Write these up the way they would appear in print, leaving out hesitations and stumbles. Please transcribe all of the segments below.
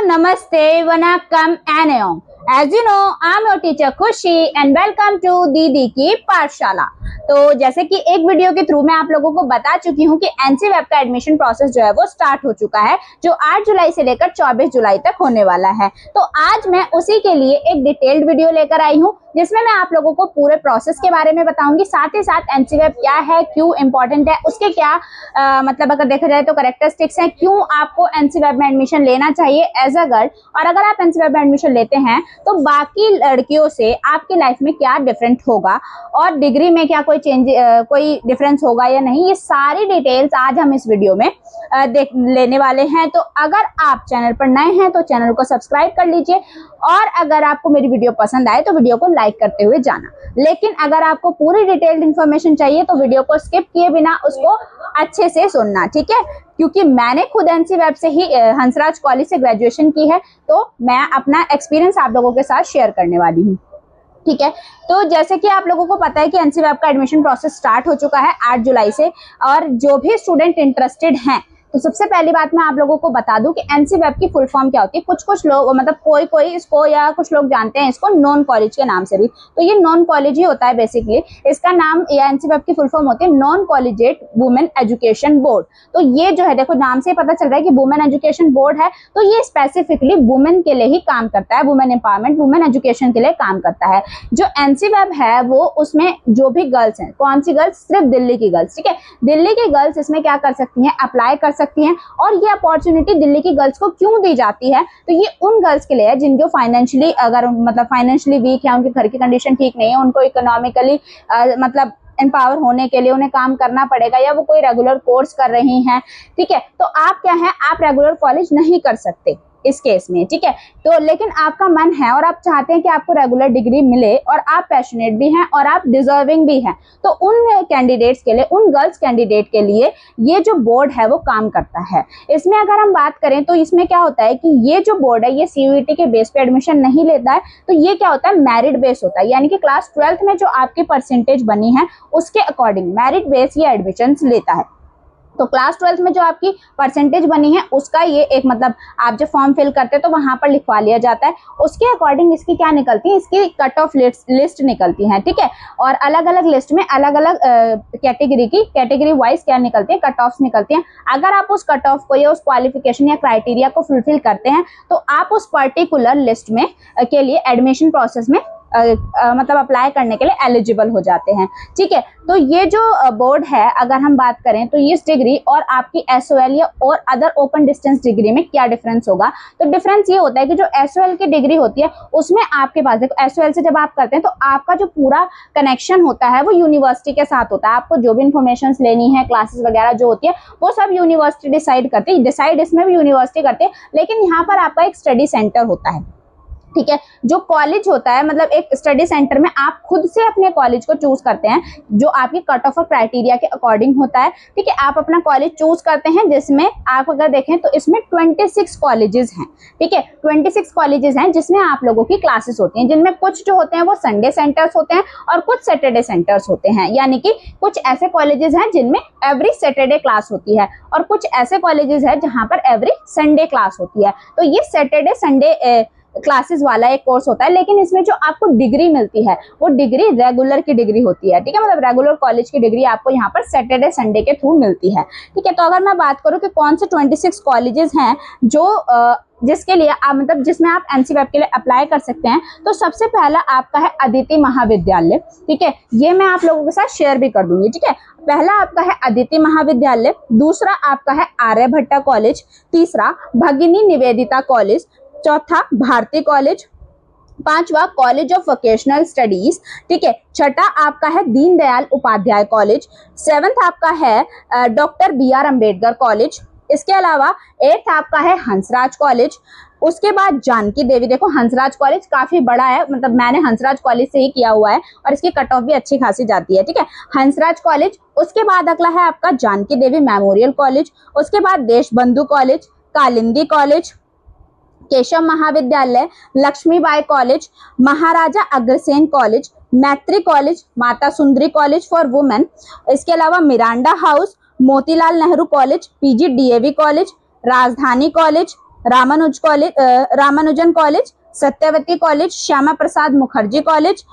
Namaste, Vanakkam, and As you know, I'm your teacher Khushi and welcome to दीदी की पाठशाला। तो जैसे कि एक वीडियो के थ्रू मैं आप लोगों को बता चुकी हूँ कि एनसी वेब का एडमिशन प्रोसेस जो है वो स्टार्ट हो चुका है, जो 8 जुलाई से लेकर 24 जुलाई तक होने वाला है। तो आज मैं उसी के लिए एक डिटेल्ड वीडियो लेकर आई हूँ, जिसमें मैं आप लोगों को पूरे प्रोसेस के बारे में बताऊंगी, साथ ही साथ एनसी वेब क्या है, क्यों इंपॉर्टेंट है, उसके क्या मतलब अगर देखा जाए तो करेक्टरिस्टिक्स हैं, क्यों आपको एनसी वेब में एडमिशन लेना चाहिए एज अ गर्ल, और अगर आप एनसी वेब में एडमिशन लेते हैं तो बाकी लड़कियों से आपकी लाइफ में क्या डिफरेंट होगा और डिग्री में क्या कोई डिफरेंस होगा या नहीं, ये सारी डिटेल्स आज हम इस वीडियो में देख लेने वाले हैं। तो अगर आप चैनल पर नए हैं तो चैनल को सब्सक्राइब कर लीजिए, और अगर आपको मेरी वीडियो पसंद आए तो वीडियो को लाइक करते हुए जाना। लेकिन अगर आपको पूरी डिटेल्ड इन्फॉर्मेशन चाहिए तो वीडियो को स्किप किए बिना उसको अच्छे से सुनना, ठीक है? क्योंकि मैंने खुद एनसी वेब से ही हंसराज कॉलेज से ग्रेजुएशन की है, तो मैं अपना एक्सपीरियंस आप लोगों के साथ शेयर करने वाली हूँ, ठीक है? तो जैसे कि आप लोगों को पता है कि एनसी वेब का एडमिशन प्रोसेस स्टार्ट हो चुका है 8 जुलाई से, और जो भी स्टूडेंट इंटरेस्टेड हैं, तो सबसे पहली बात मैं आप लोगों को बता दूं कि एनसी वेब की फुल फॉर्म क्या होती है। कुछ लोग मतलब कोई इसको या कुछ लोग जानते हैं इसको नॉन कॉलेज के नाम से भी, तो ये नॉन कॉलेज ही होता है बेसिकली। इसका नाम या एनसी वेब की फुल फॉर्म होती है non collegiate women education board. तो ये जो है, देखो नाम से पता चल रहा है कि वुमेन एजुकेशन बोर्ड है, तो ये स्पेसिफिकली वुमेन के लिए ही काम करता है, वुमेन एम्पावरमेंट, वुमेन एजुकेशन के लिए काम करता है। जो एनसी वेब है वो उसमें जो भी गर्ल्स हैं, कौन सी गर्ल्स? सिर्फ दिल्ली की गर्ल्स, ठीक है? दिल्ली की गर्ल्स इसमें क्या कर सकती हैं? अप्लाई कर सकती हैं। और ये अपॉर्चुनिटी दिल्ली की गर्ल्स को क्यों दी जाती है? तो ये उन गर्ल्स के लिए है जिन जो फाइनेंशियली अगर मतलब फाइनेंशियली वीक है, उनके घर की कंडीशन ठीक नहीं है, उनको इकोनॉमिकली मतलब एम्पावर होने के लिए उन्हें काम करना पड़ेगा, या वो कोई रेगुलर कोर्स कर रही हैं, ठीक है? तो आप क्या है, आप रेगुलर कॉलेज नहीं कर सकते इस केस में, ठीक है? तो लेकिन आपका मन है और आप चाहते हैं कि आपको रेगुलर डिग्री मिले, और आप पैशनेट भी हैं और आप डिजर्विंग भी हैं, तो उन कैंडिडेट्स के लिए, उन गर्ल्स कैंडिडेट के लिए ये जो बोर्ड है वो काम करता है। इसमें अगर हम बात करें तो इसमें क्या होता है कि ये जो बोर्ड है ये सीयूईटी के बेस पे एडमिशन नहीं लेता है, तो ये क्या होता है, मेरिट बेस होता है। यानी कि क्लास 12th में जो आपकी परसेंटेज बनी है उसके अकॉर्डिंग मेरिट बेस ये एडमिशन लेता है। तो क्लास 12th में जो आपकी परसेंटेज बनी है उसका ये एक मतलब आप जब फॉर्म फिल करते हैं तो वहां पर लिखवा लिया जाता है, उसके अकॉर्डिंग इसकी क्या निकलती है, इसकी कट ऑफ लिस्ट निकलती है, ठीक है? और अलग अलग लिस्ट में अलग अलग कैटेगरी वाइज क्या निकलती है, कट ऑफ निकलती है। अगर आप उस कट ऑफ को या उस क्वालिफिकेशन या क्राइटेरिया को फुलफिल करते हैं तो आप उस पर्टिकुलर लिस्ट में के लिए एडमिशन प्रोसेस में मतलब अप्लाई करने के लिए एलिजिबल हो जाते हैं, ठीक है? तो ये जो बोर्ड है, अगर हम बात करें तो इस डिग्री और आपकी एसओएल या और अदर ओपन डिस्टेंस डिग्री में क्या डिफरेंस होगा? तो डिफरेंस ये होता है कि जो एसओएल की डिग्री होती है उसमें आपके पास, देखो एसओएल से जब आप करते हैं तो आपका जो पूरा कनेक्शन होता है वो यूनिवर्सिटी के साथ होता है। आपको जो भी इंफॉर्मेशन लेनी है, क्लासेस वगैरह जो होती है वो सब यूनिवर्सिटी डिसाइड करती है, डिसाइड इसमें भी यूनिवर्सिटी करती है, लेकिन यहाँ पर आपका एक स्टडी सेंटर होता है, ठीक है? जो कॉलेज होता है मतलब एक स्टडी सेंटर में आप खुद से अपने कॉलेज को चूज करते हैं, जो आपकी कट ऑफ और क्राइटेरिया के अकॉर्डिंग होता है, ठीक है? आप अपना कॉलेज चूज करते हैं, जिसमें आप अगर देखें तो इसमें 26 कॉलेजेस हैं, ठीक है? 26 कॉलेजेस हैं जिसमें आप लोगों की क्लासेस होती हैं, जिनमें कुछ जो होते हैं वो संडे सेंटर्स होते हैं और कुछ सैटरडे सेंटर्स होते हैं। यानी कि कुछ ऐसे कॉलेजेस हैं जिनमें एवरी सैटरडे क्लास होती है, और कुछ ऐसे कॉलेजेस हैं जहां पर एवरी संडे क्लास होती है। तो ये सैटरडे संडे क्लासेस वाला एक कोर्स होता है, लेकिन इसमें जो आपको डिग्री मिलती है वो डिग्री रेगुलर की डिग्री होती है, ठीक है? मतलब रेगुलर कॉलेज की डिग्री आपको यहाँ पर सैटरडे संडे के थ्रू मिलती है, ठीक है? तो अगर मैं बात करूँ कि कौन से 26 कॉलेजेस हैं जो जिसके लिए आप मतलब जिसमें आप एनसी वेब के लिए अप्लाई कर सकते हैं, तो सबसे पहला आपका है अदिति महाविद्यालय, ठीक है? ये मैं आप लोगों के साथ शेयर भी कर दूंगी, ठीक है? पहला आपका है अदिति महाविद्यालय, दूसरा आपका है आर्यभट्टा कॉलेज, तीसरा भगिनी निवेदिता कॉलेज, चौथा भारती कॉलेज, पांचवा कॉलेज ऑफ वोकेशनल स्टडीज, ठीक है? छठा आपका है दीनदयाल उपाध्याय कॉलेज, 7th आपका है डॉक्टर BR अम्बेडकर कॉलेज, इसके अलावा 8th आपका है हंसराज कॉलेज, उसके बाद जानकी देवी। देखो हंसराज कॉलेज काफी बड़ा है, मतलब मैंने हंसराज कॉलेज से ही किया हुआ है और इसकी कट ऑफ भी अच्छी खासी जाती है, ठीक है? हंसराज कॉलेज, उसके बाद अगला है आपका जानकी देवी मेमोरियल कॉलेज, उसके बाद Deshbandhu college, Kalindi college, Keshav Mahavidyalaya, Lakshmibai college, Maharaja Agrasen college, Maitri college, Mata Sundari college for women, इसके अलावा Miranda house, Motilal Nehru college, PG DAV college, Rajdhani college, Ramanujan college, Satyawati college, Shyama Prasad Mukherjee college,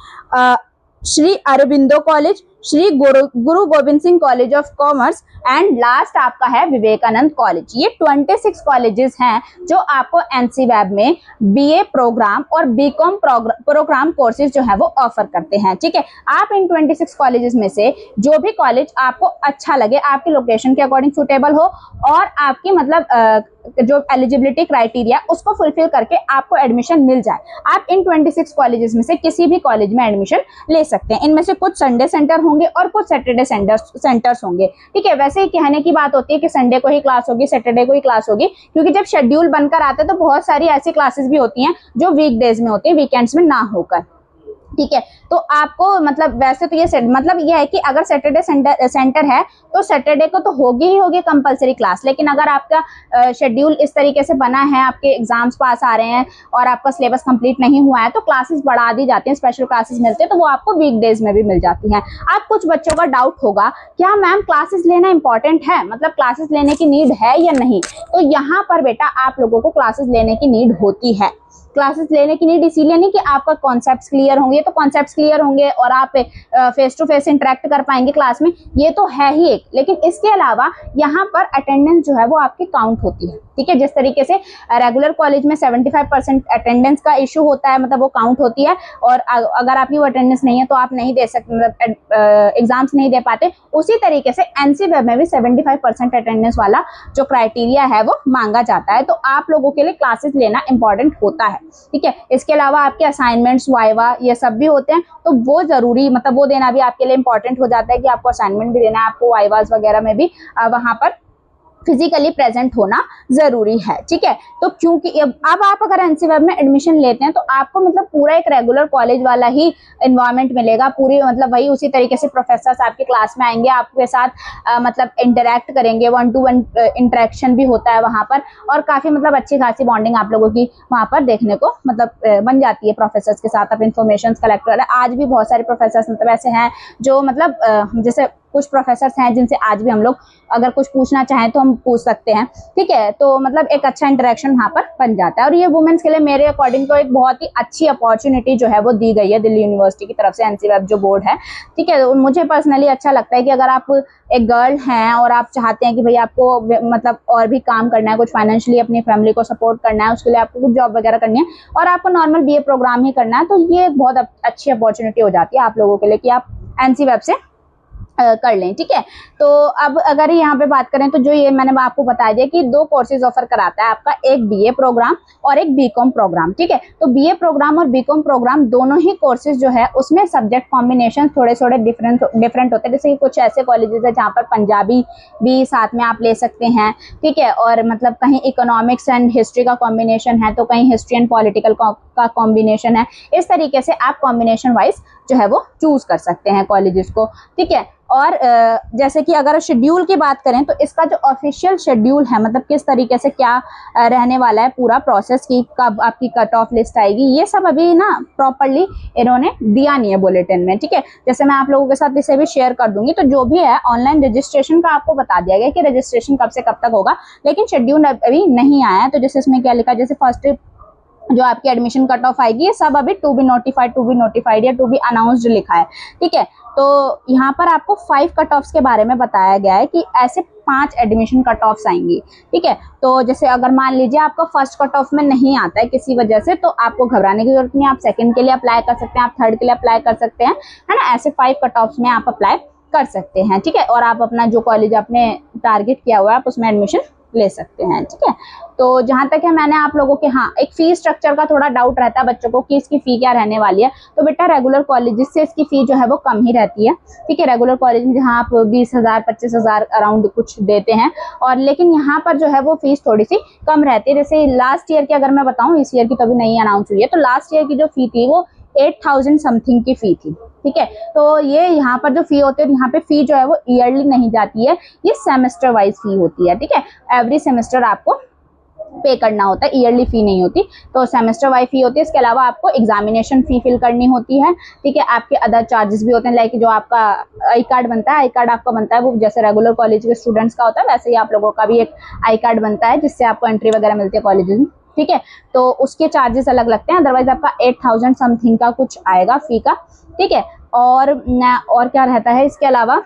Shri Aurobindo college, Shri Guru Gobind Singh college of commerce and last आपका है विवेकानंद कॉलेज। ये 26 कॉलेजेस हैं जो आपको एनसीवैब में बीए प्रोग्राम और बीकॉम प्रोग्राम कोर्सेज जो है वो ऑफर करते हैं। ठीक है, आप इन 26 कॉलेजेस में से जो भी कॉलेज आपको अच्छा लगे, आपकी लोकेशन के अकॉर्डिंग सुटेबल हो और आपकी मतलब जो एलिजिबिलिटी क्राइटेरिया उसको फुलफिल करके आपको एडमिशन मिल जाए, आप इन 26 कॉलेजेस में से किसी भी कॉलेज में एडमिशन ले सकते हैं। इनमें से कुछ संडे सेंटर होंगे और कुछ सैटरडे सेंटर्स होंगे। ठीक है, वैसे ही कहने की बात होती है कि संडे को ही क्लास होगी, सैटरडे को ही क्लास होगी, क्योंकि जब शेड्यूल बनकर आता है तो बहुत सारी ऐसी क्लासेस भी होती हैं जो वीकडेज में होती है, वीकेंड्स में ना होकर। ठीक है, तो आपको मतलब वैसे तो ये मतलब ये है कि अगर सैटरडे सेंटर है तो सैटरडे को तो होगी ही होगी कंपलसरी क्लास, लेकिन अगर आपका शेड्यूल इस तरीके से बना है, आपके एग्जाम्स पास आ रहे हैं और आपका सिलेबस कंप्लीट नहीं हुआ है तो क्लासेस बढ़ा दी जाती हैं, स्पेशल क्लासेस मिलते हैं तो वो आपको वीकडेज में भी मिल जाती हैं। अब कुछ बच्चों का डाउट होगा, क्या मैम क्लासेस लेना इंपॉर्टेंट है, मतलब क्लासेस लेने की नीड है या नहीं? तो यहाँ पर बेटा आप लोगों को क्लासेस लेने की नीड होती है। क्लासेस लेने की नीड इसीलिए नहीं कि आपका कॉन्सेप्ट्स क्लियर होंगे, तो कॉन्सेप्ट्स क्लियर होंगे और आप फेस टू फेस इंटरेक्ट कर पाएंगे क्लास में, ये तो है ही एक, लेकिन इसके अलावा यहाँ पर अटेंडेंस जो है वो आपकी काउंट होती है। ठीक है, जिस तरीके से रेगुलर कॉलेज में 75% अटेंडेंस का इशू होता है, मतलब वो काउंट होती है, और अगर आपकी वो अटेंडेंस नहीं है तो आप नहीं दे सकते, मतलब एग्जाम्स नहीं दे पाते, उसी तरीके से एनसीवैब में भी 75% अटेंडेंस वाला जो क्राइटेरिया है वो मांगा जाता है। तो आप लोगों के लिए क्लासेस लेना इंपॉर्टेंट होता है। ठीक है, इसके अलावा आपके असाइनमेंट्स, वाइवा, ये सब भी होते हैं, तो वो जरूरी, मतलब वो देना भी आपके लिए इंपॉर्टेंट हो जाता है कि आपको असाइनमेंट भी देना है, आपको वाइवास वगैरह में भी वहां पर फिजिकली प्रेजेंट होना जरूरी है। ठीक है, तो क्योंकि अब आप अगर एनसीवैब में एडमिशन लेते हैं तो आपको मतलब पूरा एक रेगुलर कॉलेज वाला ही एनवायरनमेंट मिलेगा, पूरी मतलब वही उसी तरीके से प्रोफेसर्स आपके क्लास में आएंगे, आपके साथ मतलब इंटरेक्ट करेंगे, 1-to-1 इंटरेक्शन भी होता है वहां पर, और काफी मतलब अच्छी खासी बॉन्डिंग आप लोगों की वहां पर देखने को मतलब बन जाती है प्रोफेसर्स के साथ। आप इन्फॉर्मेशन कलेक्ट कर रहे हैं, आज भी बहुत सारे प्रोफेसर्स मतलब ऐसे हैं जो मतलब जैसे कुछ प्रोफेसर्स हैं जिनसे आज भी हम लोग अगर कुछ पूछना चाहें तो हम पूछ सकते हैं। ठीक है, तो मतलब एक अच्छा इंटरेक्शन वहां पर बन जाता है, और ये वुमेन्स के लिए मेरे अकॉर्डिंग तो एक बहुत ही अच्छी अपॉर्चुनिटी जो है वो दी गई है दिल्ली यूनिवर्सिटी की तरफ से, एनसीवैब जो बोर्ड है। ठीक है, मुझे पर्सनली अच्छा लगता है कि अगर आप एक गर्ल हैं और आप चाहते हैं कि भाई आपको मतलब और भी काम करना है, कुछ फाइनेंशियली अपनी फैमिली को सपोर्ट करना है, उसके लिए आपको कुछ जॉब वगैरह करनी है और आपको नॉर्मल बीए प्रोग्राम ही करना है, तो ये बहुत अच्छी अपॉर्चुनिटी हो जाती है आप लोगों के लिए कि आप एनसीवैब से कर लें। ठीक है, तो अब अगर यहाँ पे बात करें तो जो ये मैंने आपको बता दिया कि 2 कोर्सेज ऑफर कराता है आपका, एक बीए प्रोग्राम और एक बीकॉम प्रोग्राम। ठीक है, तो बीए प्रोग्राम और बीकॉम प्रोग्राम दोनों ही कोर्सेज जो है उसमें सब्जेक्ट कॉम्बिनेशन थोड़े थोड़े डिफरेंट होते हैं। जैसे कि कुछ ऐसे कॉलेजेस है जहाँ पर पंजाबी भी साथ में आप ले सकते हैं। ठीक है, और मतलब कहीं इकोनॉमिक्स एंड हिस्ट्री का कॉम्बिनेशन है, तो कहीं हिस्ट्री एंड पॉलिटिकल का कॉम्बिनेशन है। इस तरीके से आप कॉम्बिनेशन वाइज जो है वो चूज कर सकते हैं कॉलेजेस को। ठीक है, और जैसे कि अगर शेड्यूल की बात करें तो इसका जो ऑफिशियल शेड्यूल है, मतलब किस तरीके से क्या रहने वाला है पूरा प्रोसेस की, कब आपकी कट ऑफ लिस्ट आएगी, ये सब अभी ना प्रॉपरली इन्होंने दिया नहीं है बुलेटिन में। ठीक है, जैसे मैं आप लोगों के साथ इसे भी शेयर कर दूंगी, तो जो भी है ऑनलाइन रजिस्ट्रेशन का आपको बता दिया गया कि रजिस्ट्रेशन कब से कब तक होगा, लेकिन शेड्यूल अभी नहीं आया है। तो जैसे इसमें क्या लिखा है, जैसे फर्स्ट जो आपकी एडमिशन कट ऑफ आएगी, ये सब अभी टू बी नोटिफाइड या टू बी अनाउंस्ड लिखा है। ठीक है, तो यहाँ पर आपको 5 कट ऑफ्स के बारे में बताया गया है कि ऐसे 5 एडमिशन कट ऑफ्स आएंगी। ठीक है, तो जैसे अगर मान लीजिए आपका फर्स्ट कट ऑफ में नहीं आता है किसी वजह से, तो आपको घबराने की जरूरत नहीं है, आप सेकंड के लिए अप्लाई कर सकते हैं, आप थर्ड के लिए अप्लाई कर सकते हैं, है ना। ऐसे 5 कट ऑफ्स में आप अप्लाई कर सकते हैं। ठीक है, और आप अपना जो कॉलेज आपने टारगेट किया हुआ है आप उसमें एडमिशन ले सकते हैं। ठीक है, तो जहां तक है मैंने आप लोगों के एक फी स्ट्रक्चर का थोड़ा डाउट रहता है बच्चों को कि इसकी फी क्या रहने वाली है, तो बेटा रेगुलर कॉलेज से इसकी फी जो है वो कम ही रहती है। ठीक है, रेगुलर कॉलेज में जहां आप 20,000 25,000 अराउंड कुछ देते हैं, और लेकिन यहाँ पर जो है वो फीस थोड़ी सी कम रहती है। जैसे लास्ट ईयर की अगर मैं बताऊं, इस ईयर की तो अभी नहीं अनाउंस हुई है, तो लास्ट ईयर की जो फी थी वो 8,000 समथिंग की फी थी। ठीक है, तो ये यहाँ पर जो फी होती है, यहाँ पे फी जो है वो ईयरली नहीं जाती है, ये सेमेस्टर वाइज फी होती है। ठीक है, एवरी सेमेस्टर आपको पे करना होता है, ईयरली फी नहीं होती, तो सेमेस्टर वाइज फी होती है। इसके अलावा आपको एग्जामिनेशन फी फिल करनी होती है, ठीक है। आपके अदर चार्जेस भी होते हैं, लाइक जो आपका आई कार्ड बनता है, आई कार्ड आपका बनता है वो जैसे रेगुलर कॉलेज के स्टूडेंट्स का होता है वैसे ही आप लोगों का भी एक आई कार्ड बनता है जिससे आपको एंट्री वगैरह मिलती है कॉलेज में, ठीक है। तो उसके चार्जेस अलग लगते हैं, अदरवाइज आपका 8000 समथिंग का कुछ आएगा फी का, ठीक है। और क्या रहता है इसके अलावा,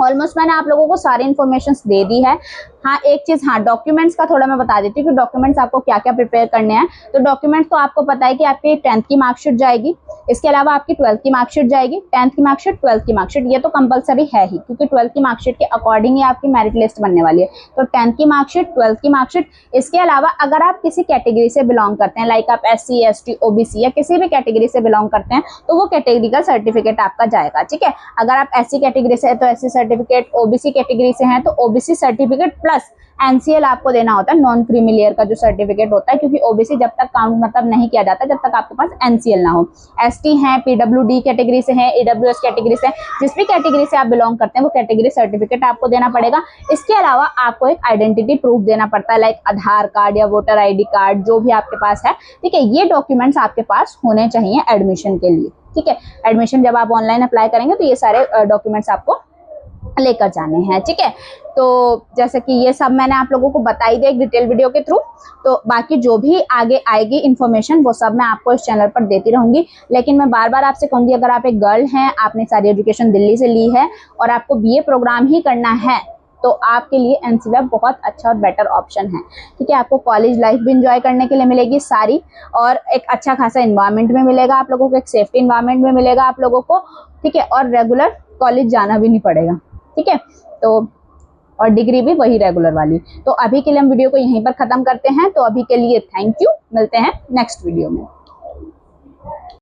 ऑलमोस्ट मैंने आप लोगों को सारी इन्फॉर्मेशन दे दी है। हाँ एक चीज, हाँ डॉक्यूमेंट्स का थोड़ा मैं बता देती हूँ कि डॉक्यूमेंट्स आपको क्या क्या प्रिपेयर करने हैं। तो डॉक्यूमेंट्स तो आपको पता है कि आपकी 10th की मार्कशीट जाएगी, इसके अलावा आपकी 12th की मार्कशीट जाएगी, 10th की मार्कशीट, 12th की मार्कशीट, ये तो कंपलसरी है ही क्योंकि 12th की मार्कशीट के अकॉर्डिंग ही आपकी मेरिट लिस्ट बनने वाली है। तो 10th की मार्कशीट, 12th की मार्कशीट, इसके अलावा अगर आप किसी कैटेगरी से बिलोंग करते हैं, लाइक आप SC ST OBC या किसी भी कैटेगरी से बिलोंग करते हैं, तो वो कैटेगरी का सर्टिफिकेट आपका जाएगा, ठीक है। अगर आप SC कैटेगरी से है तो SC सर्टिफिकेट, OBC कैटेगरी से हैं तो OBC सर्टिफिकेट प्लस NCL आपको देना होता है, नॉन क्रीमी लेयर का जो सर्टिफिकेट होता है, क्योंकि OBC जब तक काउंट मतलब नहीं किया जाता जब तक आपके पास NCL ना हो। ST हैं, PWD कैटेगरी से हैं, AWS कैटेगरी से, जिस भी कैटेगरी से आप बिलोंग करते हैं वो कैटेगरी सर्टिफिकेट आपको देना पड़ेगा। इसके अलावा आपको एक आइडेंटिटी प्रूफ देना पड़ता है, लाइक आधार कार्ड या वोटर ID कार्ड जो भी आपके पास है, ठीक है। ये डॉक्यूमेंट्स आपके पास होने चाहिए एडमिशन के लिए, ठीक है। एडमिशन जब आप ऑनलाइन अप्लाई करेंगे तो ये सारे डॉक्यूमेंट्स आपको लेकर जाने हैं, ठीक है। तो जैसे कि ये सब मैंने आप लोगों को बताई दिया एक डिटेल वीडियो के थ्रू, तो बाकी जो भी आगे आएगी इन्फॉर्मेशन वो सब मैं आपको इस चैनल पर देती रहूंगी। लेकिन मैं बार बार आपसे कहूंगी, अगर आप एक गर्ल हैं, आपने सारी एजुकेशन दिल्ली से ली है और आपको BA प्रोग्राम ही करना है तो आपके लिए NCWeb बहुत अच्छा और बेटर ऑप्शन है, ठीक है। आपको कॉलेज लाइफ भी इंजॉय करने के लिए मिलेगी सारी, और एक अच्छा खासा इन्वायरमेंट में मिलेगा आप लोगों को, एक सेफ्टी इन्वायरमेंट में मिलेगा आप लोगों को, ठीक है। और रेगुलर कॉलेज जाना भी नहीं पड़ेगा, ठीक है। तो और डिग्री भी वही रेगुलर वाली। तो अभी के लिए हम वीडियो को यहीं पर खत्म करते हैं। तो अभी के लिए थैंक यू, मिलते हैं नेक्स्ट वीडियो में।